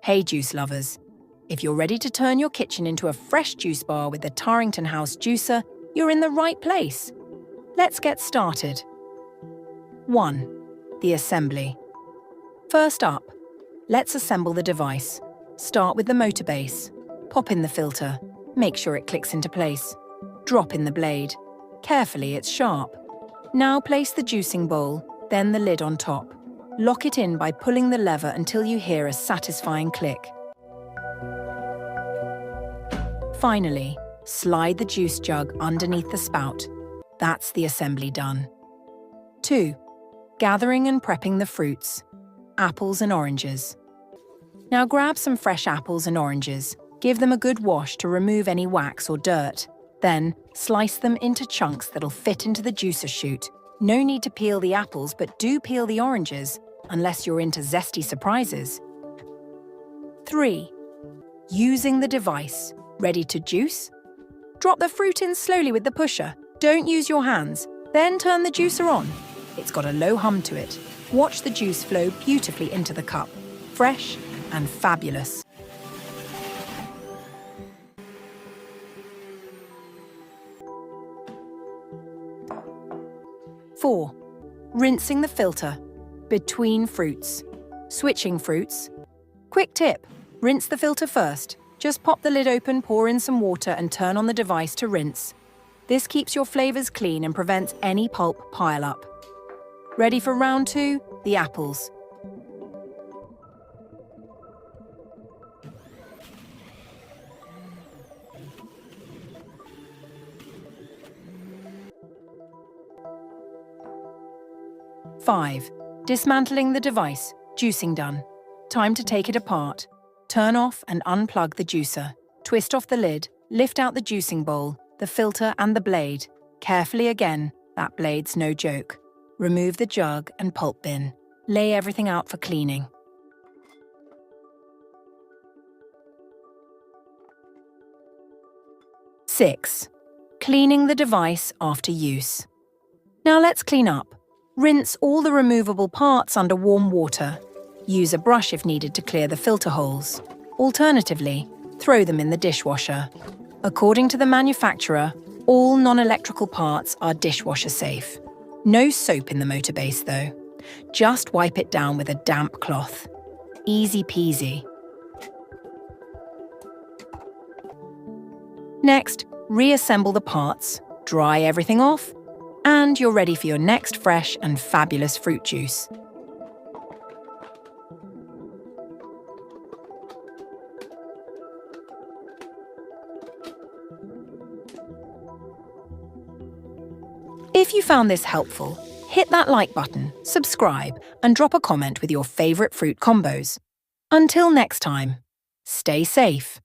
Hey juice lovers, if you're ready to turn your kitchen into a fresh juice bar with the Tarrington House Juicer, you're in the right place. Let's get started. 1. The assembly. First up, let's assemble the device. Start with the motor base. Pop in the filter. Make sure it clicks into place. Drop in the blade. Carefully, it's sharp. Now place the juicing bowl, then the lid on top. Lock it in by pulling the lever until you hear a satisfying click. Finally, slide the juice jug underneath the spout. That's the assembly done. 2. Gathering and prepping the fruits. Apples and oranges. Now grab some fresh apples and oranges. Give them a good wash to remove any wax or dirt. Then, slice them into chunks that'll fit into the juicer chute. No need to peel the apples, but do peel the oranges, unless you're into zesty surprises. 3. Using the device. Ready to juice? Drop the fruit in slowly with the pusher. Don't use your hands. Then turn the juicer on. It's got a low hum to it. Watch the juice flow beautifully into the cup. Fresh and fabulous. 4. Rinsing the filter. Between fruits. Switching fruits. Quick tip, rinse the filter first. Just pop the lid open, pour in some water and turn on the device to rinse. This keeps your flavors clean and prevents any pulp pile-up. Ready for round 2? The apples. Five. Dismantling the device. Juicing done. Time to take it apart. Turn off and unplug the juicer. Twist off the lid, lift out the juicing bowl, the filter and the blade. Carefully again, that blade's no joke. Remove the jug and pulp bin. Lay everything out for cleaning. 6. Cleaning the device after use. Now let's clean up. Rinse all the removable parts under warm water. Use a brush if needed to clear the filter holes. Alternatively, throw them in the dishwasher. According to the manufacturer, all non-electrical parts are dishwasher safe. No soap in the motor base though. Just wipe it down with a damp cloth. Easy peasy. Next, reassemble the parts, dry everything off, and you're ready for your next fresh and fabulous fruit juice. If you found this helpful, hit that like button, subscribe, and drop a comment with your favorite fruit combos. Until next time, stay safe.